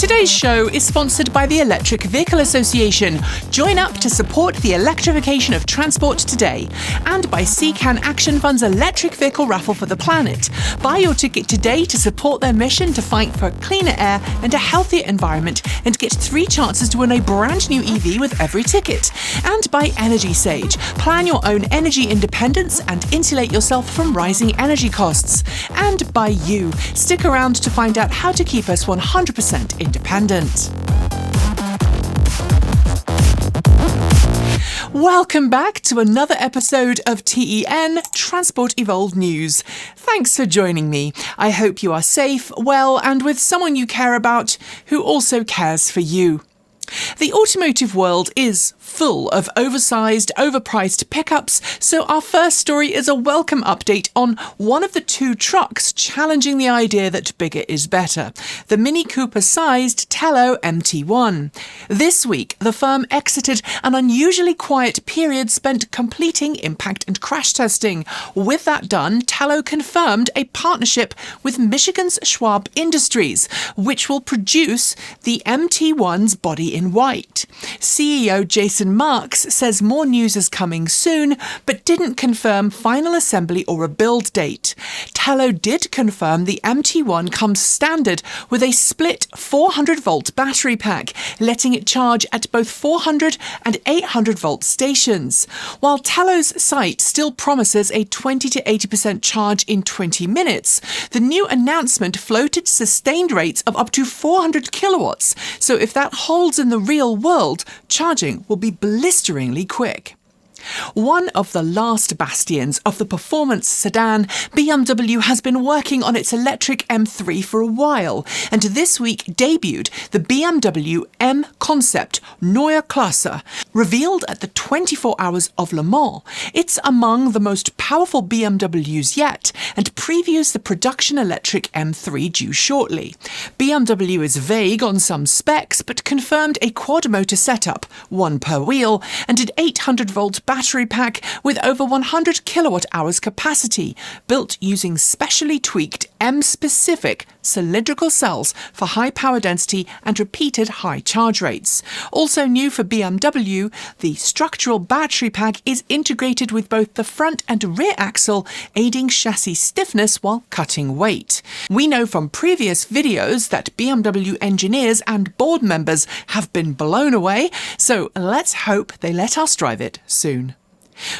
Today's show is sponsored by the Electric Vehicle Association. Join up to support the electrification of transport today. And by CCAN Action Fund's electric vehicle raffle for the planet. Buy your ticket today to support their mission to fight for cleaner air and a healthier environment, and get 3 chances to win a brand new EV with every ticket. And by Energy Sage. Plan your own energy independence and insulate yourself from rising energy costs. And by you. Stick around to find out how to keep us 100% independent. Welcome back to another episode of TEN Transport Evolved News. Thanks for joining me. I hope you are safe, well, and with someone you care about who also cares for you. The automotive world is full of oversized, overpriced pickups, so our first story is a welcome update on one of the 2 trucks challenging the idea that bigger is better, the Mini Cooper-sized Telo MT1. This week, the firm exited an unusually quiet period spent completing impact and crash testing. With that done, Telo confirmed a partnership with Michigan's Schwab Industries, which will produce the MT1's body in white. CEO Jason Marks says more news is coming soon, but didn't confirm final assembly or a build date. Telo did confirm the MT1 comes standard with a split 400-volt battery pack, letting it charge at both 400 and 800-volt stations. While Telo's site still promises a 20 to 80% charge in 20 minutes, the new announcement floated sustained rates of up to 400 kilowatts, so if that holds in the real world, charging will be blisteringly quick. One of the last bastions of the performance sedan, BMW has been working on its electric M3 for a while, and this week debuted the BMW M Concept Neue Klasse, revealed at the 24 Hours of Le Mans. It's among the most powerful BMWs yet, and previews the production electric M3 due shortly. BMW is vague on some specs, but confirmed a quad-motor setup, 1 per wheel, and an 800-volt battery pack with over 100 kilowatt-hours capacity, built using specially tweaked M-specific cylindrical cells for high power density and repeated high charge rates. Also new for BMW, the structural battery pack is integrated with both the front and rear axle, aiding chassis stiffness while cutting weight. We know from previous videos that BMW engineers and board members have been blown away, so let's hope they let us drive it soon.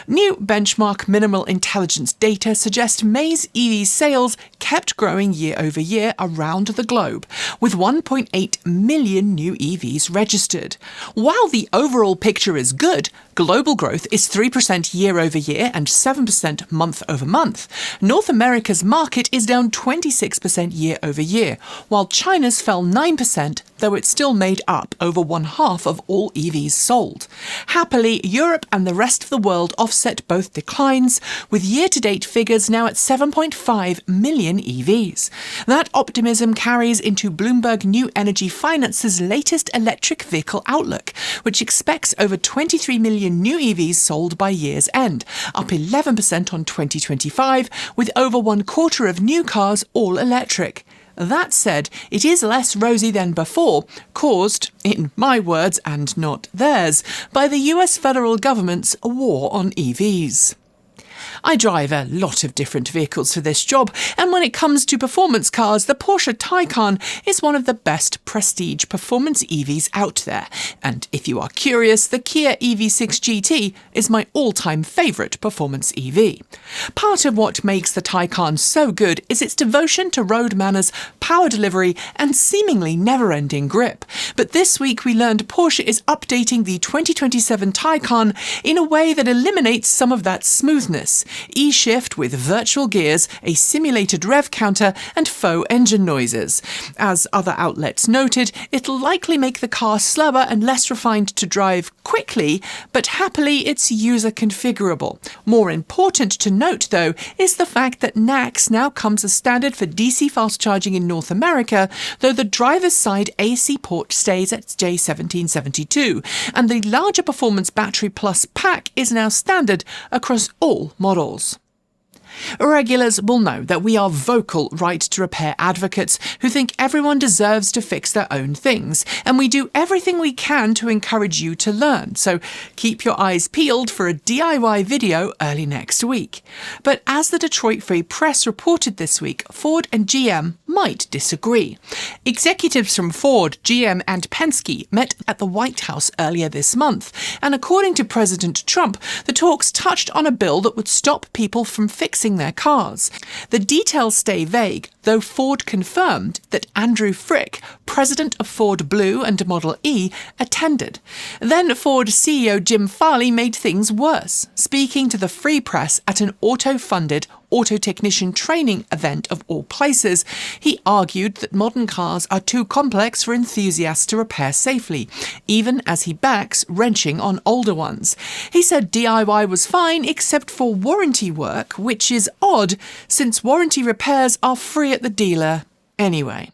New benchmark mineral intelligence data suggest May's EV sales kept growing year over year around the globe, with 1.8 million new EVs registered. While the overall picture is good, global growth is 3% year over year and 7% month over month. North America's market is down 26% year over year, while China's fell 9%, though it still made up over 1/2 of all EVs sold. Happily, Europe and the rest of the world offset both declines, with year-to-date figures now at 7.5 million EVs. That optimism carries into Bloomberg New Energy Finance's latest electric vehicle outlook, which expects over 23 million new EVs sold by year's end, up 11% on 2025, with over 1/4 of new cars all electric. That said, it is less rosy than before, caused, in my words and not theirs, by the US federal government's war on EVs. I drive a lot of different vehicles for this job, and when it comes to performance cars, the Porsche Taycan is one of the best prestige performance EVs out there. And if you are curious, the Kia EV6 GT is my all-time favourite performance EV. Part of what makes the Taycan so good is its devotion to road manners, power delivery, and seemingly never-ending grip. But this week we learned Porsche is updating the 2027 Taycan in a way that eliminates some of that smoothness. E-shift with virtual gears, a simulated rev counter, and faux engine noises. As other outlets noted, it'll likely make the car slower and less refined to drive quickly, but happily it's user configurable. More important to note, though, is the fact that NAACP now comes as standard for DC fast charging in North America, though the driver's side AC port stays at J1772, and the larger performance battery plus pack is now standard across all models. Regulars will know that we are vocal right to repair advocates who think everyone deserves to fix their own things, and we do everything we can to encourage you to learn, so keep your eyes peeled for a DIY video early next week. But as the Detroit Free Press reported this week, Ford and GM might disagree. Executives from Ford, GM and Penske met at the White House earlier this month, and according to President Trump, the talks touched on a bill that would stop people from fixing their cars. The details stay vague, though Ford confirmed that Andrew Frick, president of Ford Blue and Model E, attended. Then Ford CEO Jim Farley made things worse, speaking to the Free Press at an auto-funded auto technician training event of all places. He argued that modern cars are too complex for enthusiasts to repair safely, even as he backs wrenching on older ones. He said DIY was fine except for warranty work, which is odd since warranty repairs are free at the dealer anyway.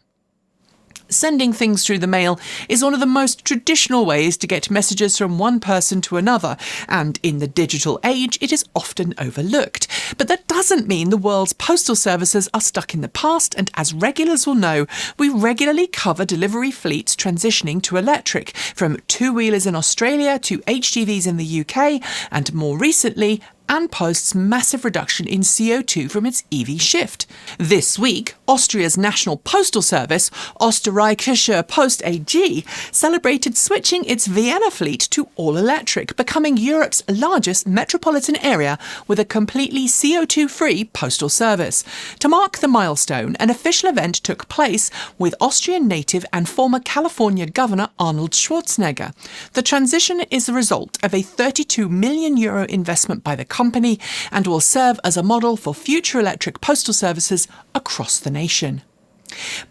Sending things through the mail is one of the most traditional ways to get messages from one person to another, and in the digital age it is often overlooked. But that doesn't mean the world's postal services are stuck in the past, and as regulars will know, we regularly cover delivery fleets transitioning to electric, from two-wheelers in Australia to HGVs in the UK, and more recently, An Post's massive reduction in CO2 from its EV shift. This week, Austria's national postal service, Österreichische Post AG, celebrated switching its Vienna fleet to all-electric, becoming Europe's largest metropolitan area with a completely CO2-free postal service. To mark the milestone, an official event took place with Austrian native and former California Governor Arnold Schwarzenegger. The transition is the result of a €32 million investment by the company and will serve as a model for future electric postal services across the nation.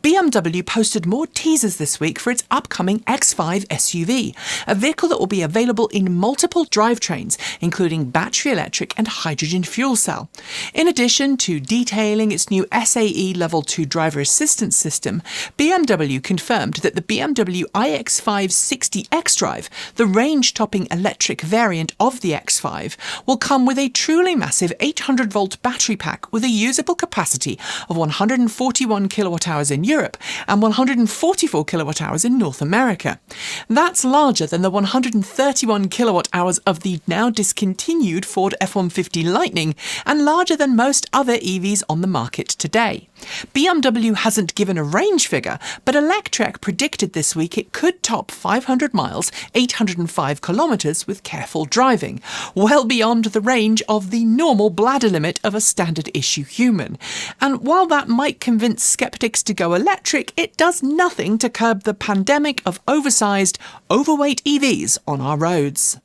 BMW posted more teasers this week for its upcoming X5 SUV, a vehicle that will be available in multiple drivetrains, including battery electric and hydrogen fuel cell. In addition to detailing its new SAE Level 2 driver assistance system, BMW confirmed that the BMW iX5 60 xDrive, the range-topping electric variant of the X5, will come with a truly massive 800-volt battery pack with a usable capacity of 141 kWh in Europe and 144 kWh in North America. That's larger than the 131 kWh of the now discontinued Ford F-150 Lightning and larger than most other EVs on the market today. BMW hasn't given a range figure, but Electrek predicted this week it could top 500 miles, 805 kilometres with careful driving, well beyond the range of the normal bladder limit of a standard-issue human. And while that might convince skeptics to go electric, it does nothing to curb the pandemic of oversized, overweight EVs on our roads.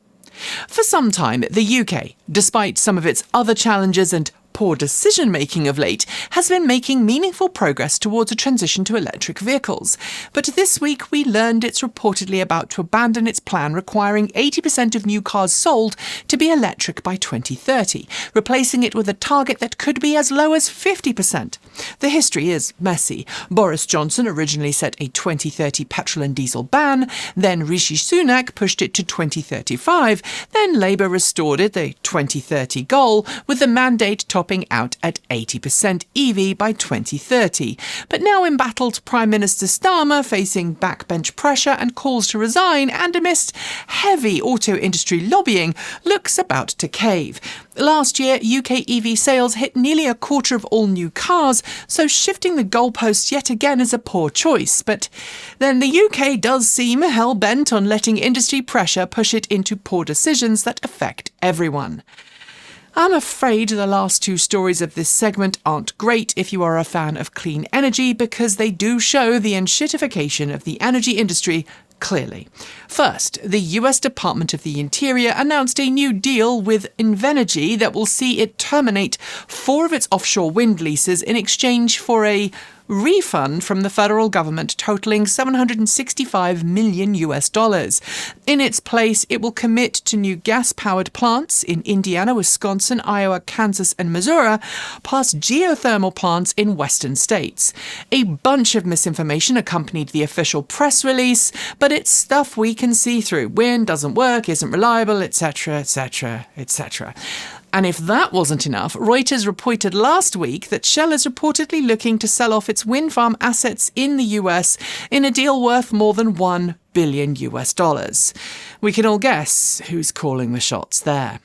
For some time, the UK, despite some of its other challenges and poor decision-making of late, has been making meaningful progress towards a transition to electric vehicles. But this week we learned it's reportedly about to abandon its plan requiring 80% of new cars sold to be electric by 2030, replacing it with a target that could be as low as 50%. The history is messy. Boris Johnson originally set a 2030 petrol and diesel ban, then Rishi Sunak pushed it to 2035, then Labour restored it, the 2030 goal, with the mandate topping out at 80% EV by 2030. But now embattled Prime Minister Starmer, facing backbench pressure and calls to resign, and amidst heavy auto industry lobbying, looks about to cave. Last year, UK EV sales hit nearly a quarter of all new cars, so shifting the goalposts yet again is a poor choice. But then the UK does seem hell-bent on letting industry pressure push it into poor decisions that affect everyone. I'm afraid the last two stories of this segment aren't great if you are a fan of clean energy, because they do show the enshittification of the energy industry clearly. First, the US Department of the Interior announced a new deal with Invenergy that will see it terminate 4 of its offshore wind leases in exchange for a refund from the federal government totaling $765 million. In its place, it will commit to new gas-powered plants in Indiana, Wisconsin, Iowa, Kansas, and Missouri, plus geothermal plants in western states. A bunch of misinformation accompanied the official press release, but it's stuff we can see through. Wind doesn't work, isn't reliable, etc., etc., etc. And if that wasn't enough, Reuters reported last week that Shell is reportedly looking to sell off its wind farm assets in the US in a deal worth more than $1 billion. We can all guess who's calling the shots there.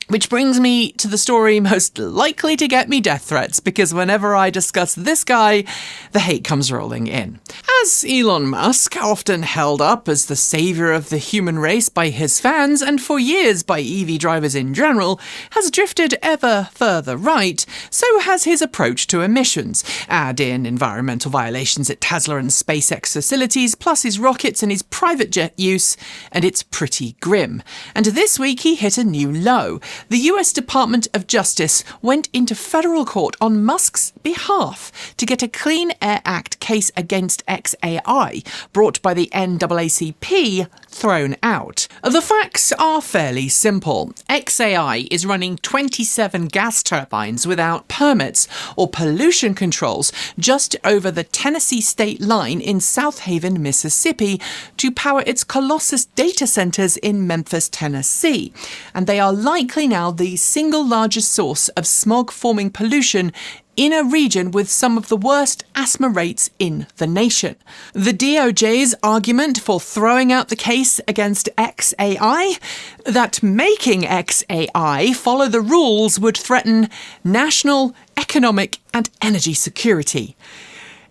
Which brings me to the story most likely to get me death threats, because whenever I discuss this guy, the hate comes rolling in. As Elon Musk, often held up as the saviour of the human race by his fans, and for years by EV drivers in general, has drifted ever further right, so has his approach to emissions. Add in environmental violations at Tesla and SpaceX facilities, plus his rockets and his private jet use, and it's pretty grim. And this week he hit a new low. The US Department of Justice went into federal court on Musk's behalf to get a Clean Air Act case against XAI, brought by the NAACP, thrown out. The facts are fairly simple. XAI is running 27 gas turbines without permits or pollution controls just over the Tennessee state line in South Haven, Mississippi, to power its Colossus data centers in Memphis, Tennessee. And they are likely now the single largest source of smog-forming pollution in a region with some of the worst asthma rates in the nation. The DOJ's argument for throwing out the case against XAI, that making XAI follow the rules would threaten national, economic, and energy security.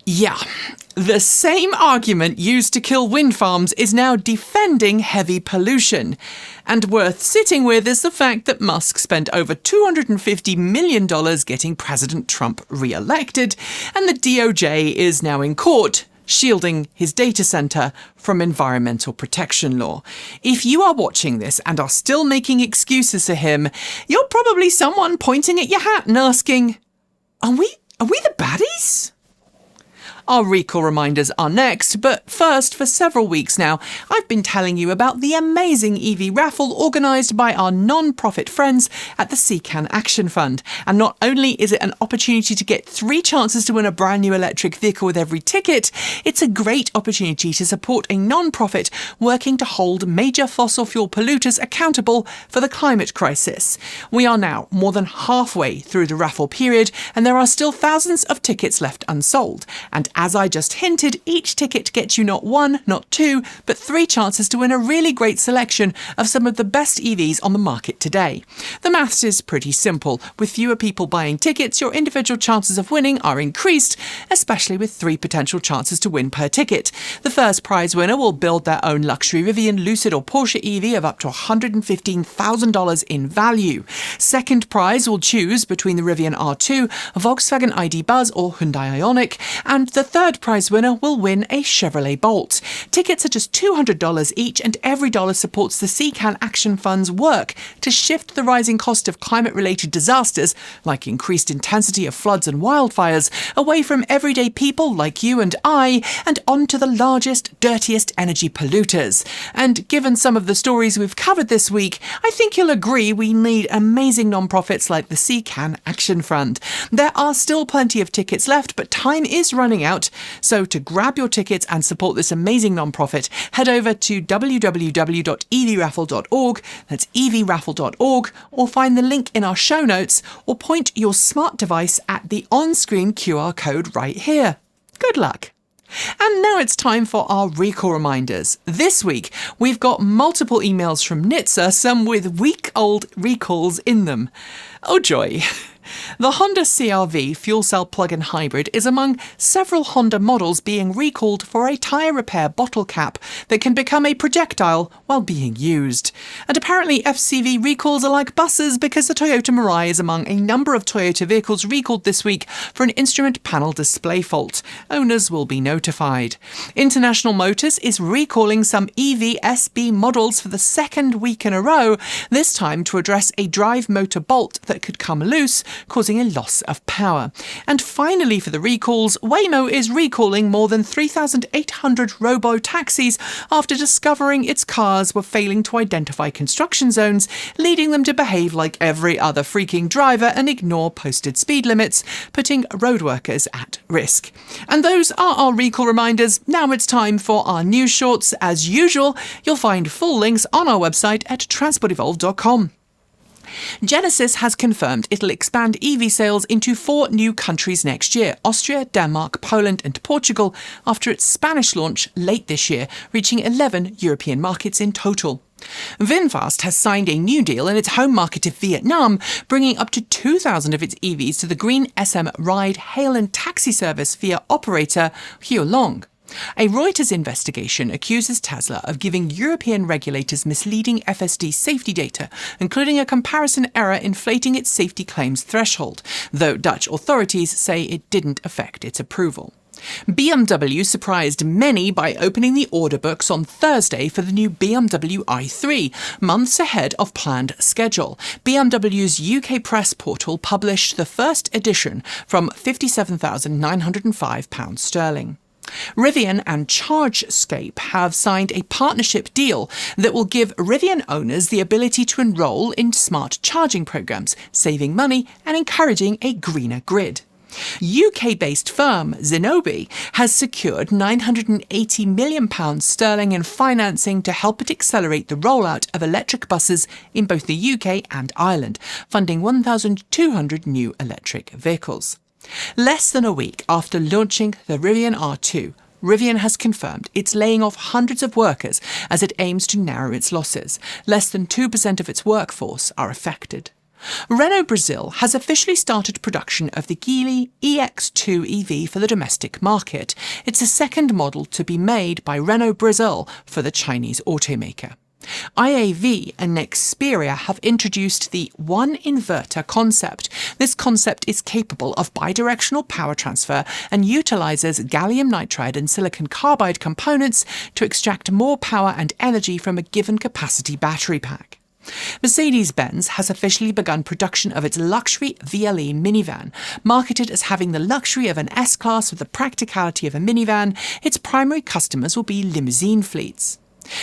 Yeah, the same argument used to kill wind farms is now defending heavy pollution. And worth sitting with is the fact that Musk spent over $250 million getting President Trump re-elected, and the DOJ is now in court, shielding his data center from environmental protection law. If you are watching this and are still making excuses for him, you're probably someone pointing at your hat and asking, Are we the baddies? Our recall reminders are next, but first, for several weeks now, I've been telling you about the amazing EV raffle organised by our non-profit friends at the CCAN Action Fund. And not only is it an opportunity to get 3 chances to win a brand new electric vehicle with every ticket, it's a great opportunity to support a non-profit working to hold major fossil fuel polluters accountable for the climate crisis. We are now more than halfway through the raffle period, and there are still thousands of tickets left unsold. And as I just hinted, each ticket gets you not 1, not 2, but 3 chances to win a really great selection of some of the best EVs on the market today. The maths is pretty simple. With fewer people buying tickets, your individual chances of winning are increased, especially with 3 potential chances to win per ticket. The first prize winner will build their own luxury Rivian, Lucid or Porsche EV of up to $115,000 in value. Second prize will choose between the Rivian R2, a Volkswagen ID Buzz or Hyundai Ioniq, and the third prize winner will win a Chevrolet Bolt. Tickets are just $200 each, and every dollar supports the CCAN Action Fund's work to shift the rising cost of climate-related disasters, like increased intensity of floods and wildfires, away from everyday people like you and I, and onto the largest, dirtiest energy polluters. And given some of the stories we've covered this week, I think you'll agree we need amazing non-profits like the CCAN Action Fund. There are still plenty of tickets left, but time is running out. So to grab your tickets and support this amazing non-profit, head over to www.evraffle.org, that's evraffle.org, or find the link in our show notes, or point your smart device at the on-screen QR code right here. Good luck. And now it's time for our recall reminders. This week, we've got multiple emails from NHTSA, some with week-old recalls in them. Oh joy. The Honda CR-V fuel cell plug-in hybrid is among several Honda models being recalled for a tyre repair bottle cap that can become a projectile while being used. And apparently FCV recalls are like buses, because the Toyota Mirai is among a number of Toyota vehicles recalled this week for an instrument panel display fault. Owners will be notified. International Motors is recalling some EVSB models for the second week in a row, this time to address a drive motor bolt that could come loose, causing a loss of power. And finally, for the recalls, Waymo is recalling more than 3,800 robo-taxis after discovering its cars were failing to identify construction zones, leading them to behave like every other freaking driver and ignore posted speed limits, putting road workers at risk. And those are our recall reminders. Now it's time for our news shorts. As usual, you'll find full links on our website at transportevolved.com. Genesis has confirmed it'll expand EV sales into 4 new countries next year: Austria, Denmark, Poland and Portugal, after its Spanish launch late this year, reaching 11 European markets in total. Vinfast has signed a new deal in its home market of Vietnam, bringing up to 2,000 of its EVs to the green SM ride hail and taxi service via operator Hue Long. A Reuters investigation accuses Tesla of giving European regulators misleading FSD safety data, including a comparison error inflating its safety claims threshold, though Dutch authorities say it didn't affect its approval. BMW surprised many by opening the order books on Thursday for the new BMW i3, months ahead of planned schedule. BMW's UK press portal published the first edition from £57,905 sterling. Rivian and Chargescape have signed a partnership deal that will give Rivian owners the ability to enrol in smart charging programs, saving money and encouraging a greener grid. UK-based firm Neue has secured £980 million sterling in financing to help it accelerate the rollout of electric buses in both the UK and Ireland, funding 1,200 new electric vehicles. Less than a week after launching the Rivian R2, Rivian has confirmed it's laying off hundreds of workers as it aims to narrow its losses. Less than 2% of its workforce are affected. Renault Brazil has officially started production of the Geely EX2 EV for the domestic market. It's the second model to be made by Renault Brazil for the Chinese automaker. IAV and Nexperia have introduced the one inverter concept. This concept is capable of bidirectional power transfer and utilizes gallium nitride and silicon carbide components to extract more power and energy from a given capacity battery pack. Mercedes-Benz has officially begun production of its luxury VLE minivan. Marketed as having the luxury of an S-Class with the practicality of a minivan, its primary customers will be limousine fleets.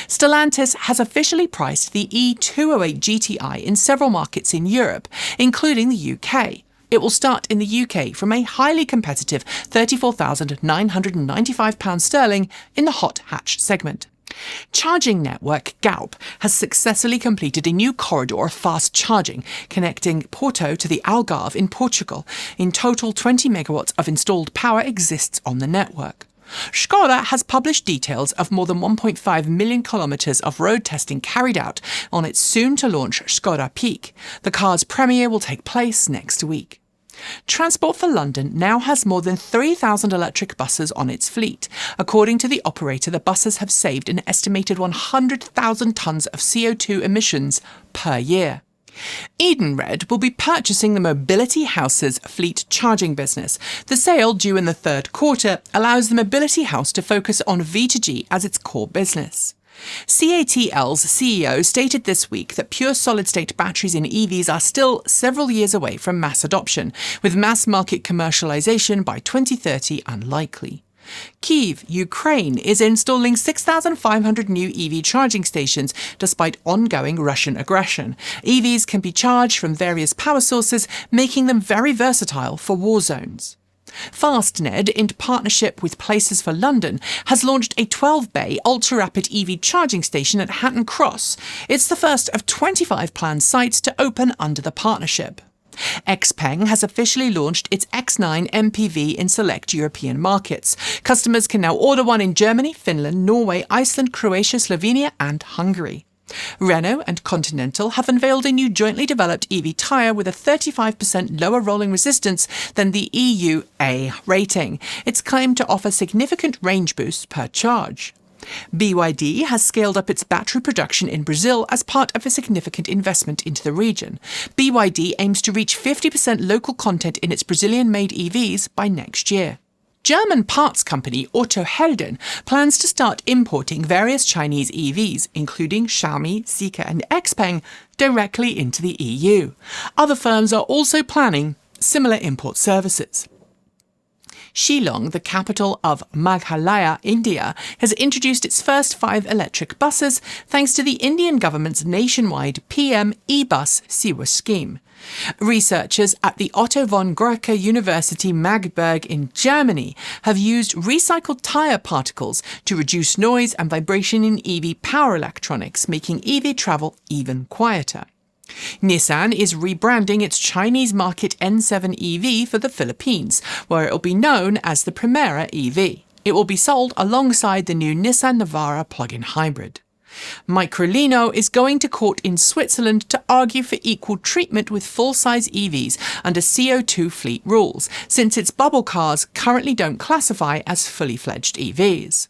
Stellantis has officially priced the E208 GTI in several markets in Europe, including the UK. It will start in the UK from a highly competitive £34,995 sterling in the hot hatch segment. Charging network Galp has successfully completed a new corridor of fast charging, connecting Porto to the Algarve in Portugal. In total, 20 megawatts of installed power exists on the network. Skoda has published details of more than 1.5 million kilometres of road testing carried out on its soon-to-launch Skoda Peaq. The car's premiere will take place next week. Transport for London now has more than 3,000 electric buses on its fleet. According to the operator, the buses have saved an estimated 100,000 tonnes of CO2 emissions per year. Edenred will be purchasing the Mobility House's fleet charging business. The sale, due in the third quarter, allows the Mobility House to focus on V2G as its core business. CATL's CEO stated this week that pure solid-state batteries in EVs are still several years away from mass adoption, with mass-market commercialization by 2030 unlikely. Kyiv, Ukraine, is installing 6,500 new EV charging stations despite ongoing Russian aggression. EVs can be charged from various power sources, making them very versatile for war zones. Fastned, in partnership with Places for London, has launched a 12-bay ultra-rapid EV charging station at Hatton Cross. It's the first of 25 planned sites to open under the partnership. XPeng has officially launched its X9 MPV in select European markets. Customers can now order one in Germany, Finland, Norway, Iceland, Croatia, Slovenia and Hungary. Renault and Continental have unveiled a new jointly developed EV tyre with a 35% lower rolling resistance than the EU A rating. It's claimed to offer significant range boosts per charge. BYD has scaled up its battery production in Brazil as part of a significant investment into the region. BYD aims to reach 50% local content in its Brazilian-made EVs by next year. German parts company Autohelden plans to start importing various Chinese EVs, including Xiaomi, Zeekr and XPeng, directly into the EU. Other firms are also planning similar import services. Shillong, the capital of Meghalaya, India, has introduced its first 5 electric buses thanks to the Indian government's nationwide PM e-bus Siwa scheme. Researchers at the Otto von Guericke University Magdeburg in Germany have used recycled tyre particles to reduce noise and vibration in EV power electronics, making EV travel even quieter. Nissan is rebranding its Chinese market N7 EV for the Philippines, where it will be known as the Primera EV. It will be sold alongside the new Nissan Navara plug-in hybrid. Microlino is going to court in Switzerland to argue for equal treatment with full-size EVs under CO2 fleet rules, since its bubble cars currently don't classify as fully fledged EVs.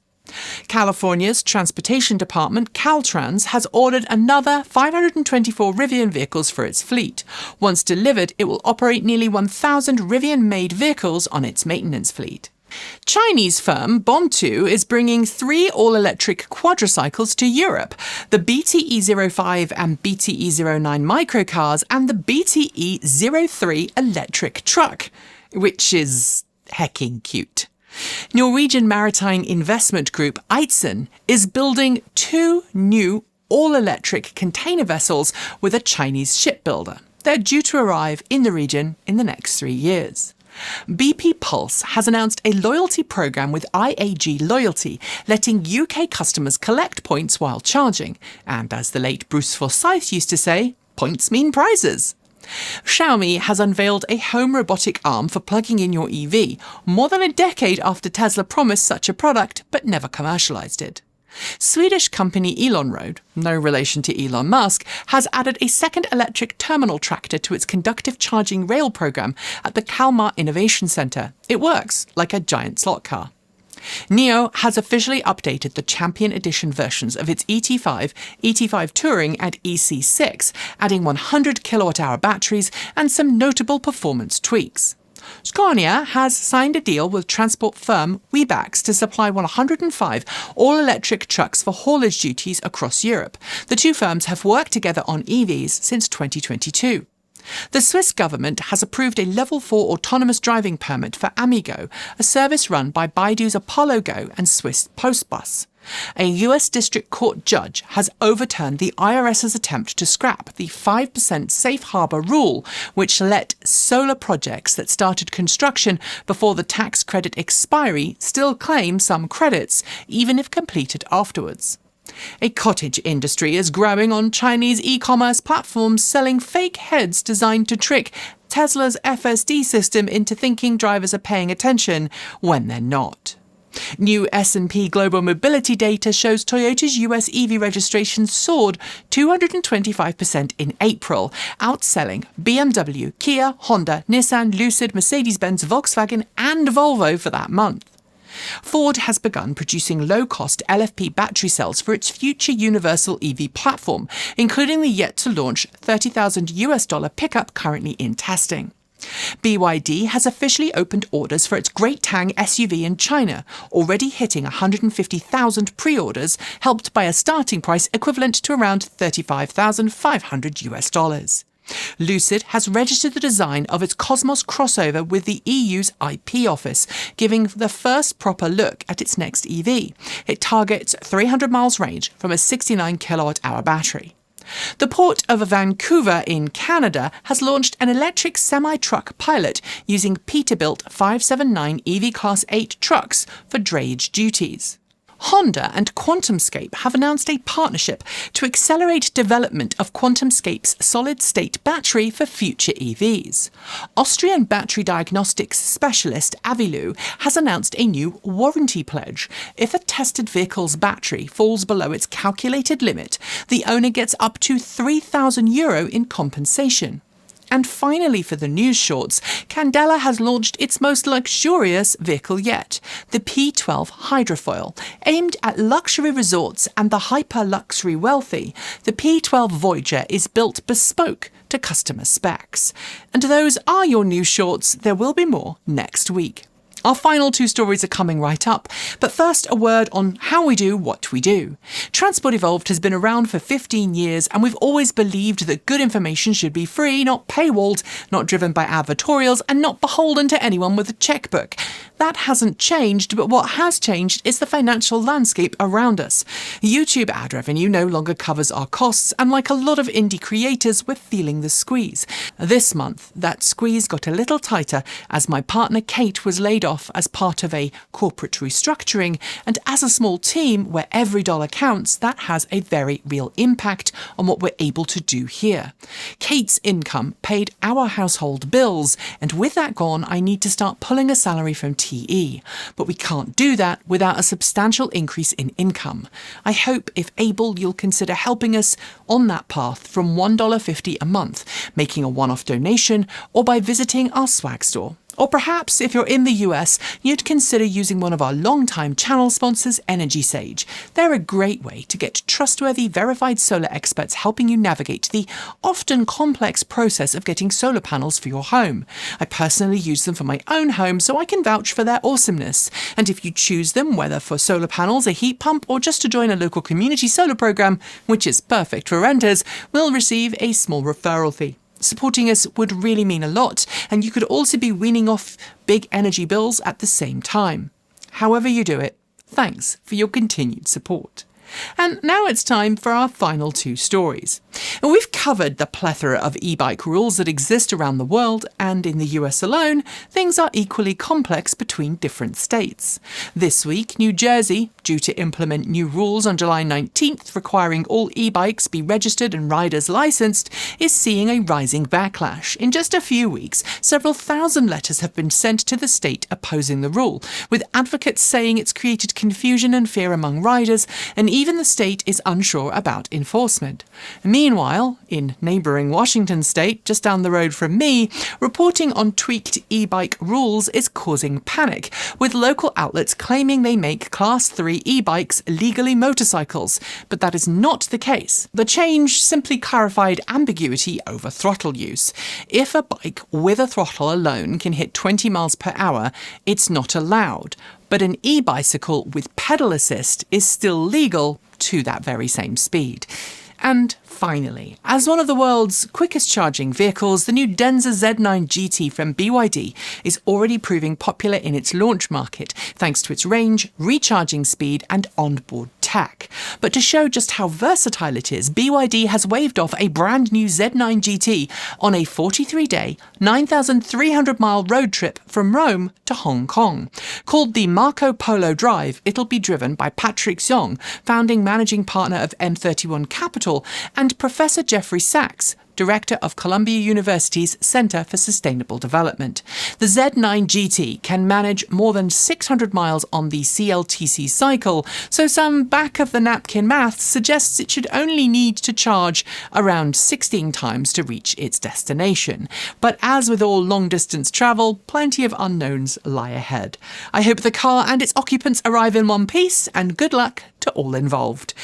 California's Transportation Department, Caltrans, has ordered another 524 Rivian vehicles for its fleet. Once delivered, it will operate nearly 1,000 Rivian-made vehicles on its maintenance fleet. Chinese firm Bontu is bringing 3 all-electric quadricycles to Europe: the BTE05 and BTE09 microcars and the BTE03 electric truck, which is hecking cute. Norwegian maritime investment group Eidsen is building 2 new all-electric container vessels with a Chinese shipbuilder. They're due to arrive in the region in the next 3 years. BP Pulse has announced a loyalty program with IAG Loyalty, letting UK customers collect points while charging. And as the late Bruce Forsyth used to say, points mean prizes. Xiaomi has unveiled a home robotic arm for plugging in your EV, more than a decade after Tesla promised such a product but never commercialised it. Swedish company Elonroad, no relation to Elon Musk, has added a second electric terminal tractor to its conductive charging rail program at the Kalmar Innovation Centre. It works like a giant slot car. Neo has officially updated the Champion Edition versions of its ET5, ET5 Touring and EC6, adding 100 kWh batteries and some notable performance tweaks. Scania has signed a deal with transport firm Webax to supply 105 all-electric trucks for haulage duties across Europe. The two firms have worked together on EVs since 2022. The Swiss government has approved a Level 4 autonomous driving permit for Amigo, a service run by Baidu's ApolloGo and Swiss Postbus. A US District Court judge has overturned the IRS's attempt to scrap the 5% safe harbour rule, which let solar projects that started construction before the tax credit expiry still claim some credits, even if completed afterwards. A cottage industry is growing on Chinese e-commerce platforms selling fake heads designed to trick Tesla's FSD system into thinking drivers are paying attention when they're not. New S&P Global Mobility data shows Toyota's US EV registration soared 225% in April, outselling BMW, Kia, Honda, Nissan, Lucid, Mercedes-Benz, Volkswagen and Volvo for that month. Ford has begun producing low-cost LFP battery cells for its future universal EV platform, including the yet-to-launch $30,000 pickup currently in testing. BYD has officially opened orders for its Great Tang SUV in China, already hitting 150,000 pre-orders, helped by a starting price equivalent to around $35,500. Lucid has registered the design of its Cosmos crossover with the EU's IP office, giving the first proper look at its next EV. It targets 300 miles range from a 69 kilowatt-hour battery. The Port of Vancouver in Canada has launched an electric semi-truck pilot using Peterbilt 579 EV Class 8 trucks for drayage duties. Honda and Quantumscape have announced a partnership to accelerate development of Quantumscape's solid-state battery for future EVs. Austrian battery diagnostics specialist Avilu has announced a new warranty pledge. If a tested vehicle's battery falls below its calculated limit, the owner gets up to €3,000 in compensation. And finally, for the news shorts, Candela has launched its most luxurious vehicle yet, the P-12 Hydrofoil. Aimed at luxury resorts and the hyper-luxury wealthy, the P-12 Voyager is built bespoke to customer specs. And those are your news shorts. There will be more next week. Our final two stories are coming right up, but first a word on how we do what we do. Transport Evolved has been around for 15 years and we've always believed that good information should be free, not paywalled, not driven by advertorials and not beholden to anyone with a checkbook. That hasn't changed, but what has changed is the financial landscape around us. YouTube ad revenue no longer covers our costs, and like a lot of indie creators, we're feeling the squeeze. This month, that squeeze got a little tighter as my partner Kate was laid off off as part of a corporate restructuring, and as a small team where every dollar counts, that has a very real impact on what we're able to do here. Kate's income paid our household bills, and with that gone, I need to start pulling a salary from TE. But we can't do that without a substantial increase in income. I hope, if able, you'll consider helping us on that path from $1.50 a month, making a one-off donation, or by visiting our swag store. Or perhaps, if you're in the US, you'd consider using one of our long-time channel sponsors, Energy Sage. They're a great way to get trustworthy, verified solar experts helping you navigate the often complex process of getting solar panels for your home. I personally use them for my own home, so I can vouch for their awesomeness. And if you choose them, whether for solar panels, a heat pump, or just to join a local community solar program, which is perfect for renters, we'll receive a small referral fee. Supporting us would really mean a lot, and you could also be weaning off big energy bills at the same time. However you do it, thanks for your continued support. And now it's time for our final two stories. And we've covered the plethora of e-bike rules that exist around the world, and in the US alone, things are equally complex between different states. This week, New Jersey, due to implement new rules on July 19th requiring all e-bikes be registered and riders licensed, is seeing a rising backlash. In just a few weeks, several thousand letters have been sent to the state opposing the rule, with advocates saying it's created confusion and fear among riders, and even the state is unsure about enforcement. Meanwhile, in neighbouring Washington state, just down the road from me, reporting on tweaked e-bike rules is causing panic, with local outlets claiming they make Class 3 e-bikes legally motorcycles. But that is not the case. The change simply clarified ambiguity over throttle use. If a bike with a throttle alone can hit 20 miles per hour, it's not allowed. But an e-bicycle with pedal assist is still legal to that very same speed. And finally, as one of the world's quickest charging vehicles, the new Denza Z9 GT from BYD is already proving popular in its launch market, thanks to its range, recharging speed, and onboard tech. But to show just how versatile it is, BYD has waved off a brand new Z9 GT on a 43-day, 9,300-mile road trip from Rome to Hong Kong. Called the Marco Polo Drive, it'll be driven by Patrick Xiong, founding managing partner of M31 Capital, and Professor Jeffrey Sachs, Director of Columbia University's Center for Sustainable Development. The Z9 GT can manage more than 600 miles on the CLTC cycle, so some back-of-the-napkin maths suggests it should only need to charge around 16 times to reach its destination. But as with all long-distance travel, plenty of unknowns lie ahead. I hope the car and its occupants arrive in one piece, and good luck to all involved.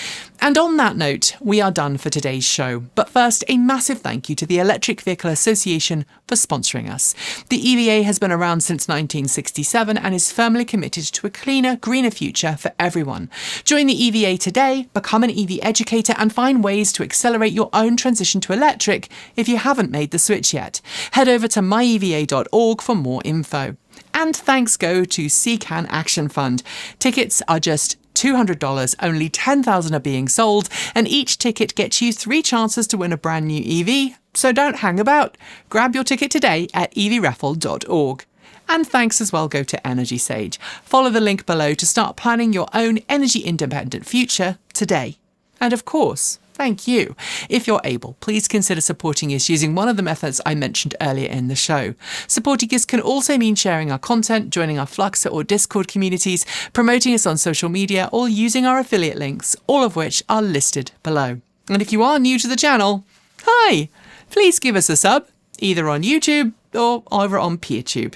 And on that note, we are done for today's show. But first, a massive thank you to the Electric Vehicle Association for sponsoring us. The EVA has been around since 1967 and is firmly committed to a cleaner, greener future for everyone. Join the EVA today, become an EV educator, and find ways to accelerate your own transition to electric if you haven't made the switch yet. Head over to myeva.org for more info. And thanks go to CCAN Action Fund. Tickets are just $200, only 10,000 are being sold, and each ticket gets you 3 chances to win a brand new EV, so don't hang about. Grab your ticket today at evraffle.org. And thanks as well go to Energy Sage. Follow the link below to start planning your own energy-independent future today. And of course, thank you. If you're able, please consider supporting us using one of the methods I mentioned earlier in the show. Supporting us can also mean sharing our content, joining our Fluxer or Discord communities, promoting us on social media, or using our affiliate links, all of which are listed below. And if you are new to the channel, hi! Please give us a sub, either on YouTube or over on PeerTube.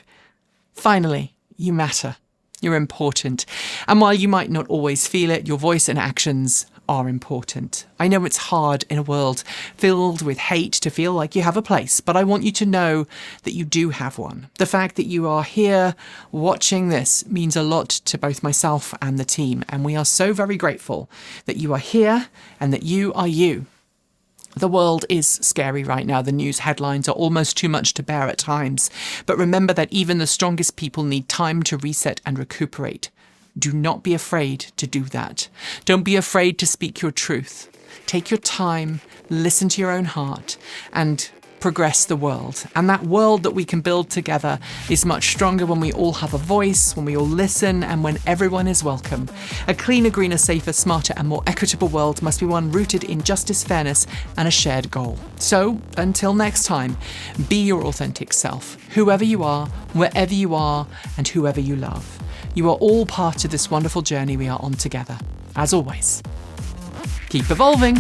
Finally, you matter. You're important. And while you might not always feel it, your voice and actions are important. I know it's hard in a world filled with hate to feel like you have a place, but I want you to know that you do have one. The fact that you are here watching this means a lot to both myself and the team, and we are so very grateful that you are here and that you are you. The world is scary right now. The news headlines are almost too much to bear at times. But remember that even the strongest people need time to reset and recuperate. Do not be afraid to do that. Don't be afraid to speak your truth. Take your time, listen to your own heart, and progress the world. And that world that we can build together is much stronger when we all have a voice, when we all listen, and when everyone is welcome. A cleaner, greener, safer, smarter, and more equitable world must be one rooted in justice, fairness, and a shared goal. So, until next time, be your authentic self, whoever you are, wherever you are, and whoever you love. You are all part of this wonderful journey we are on together. As always, keep evolving.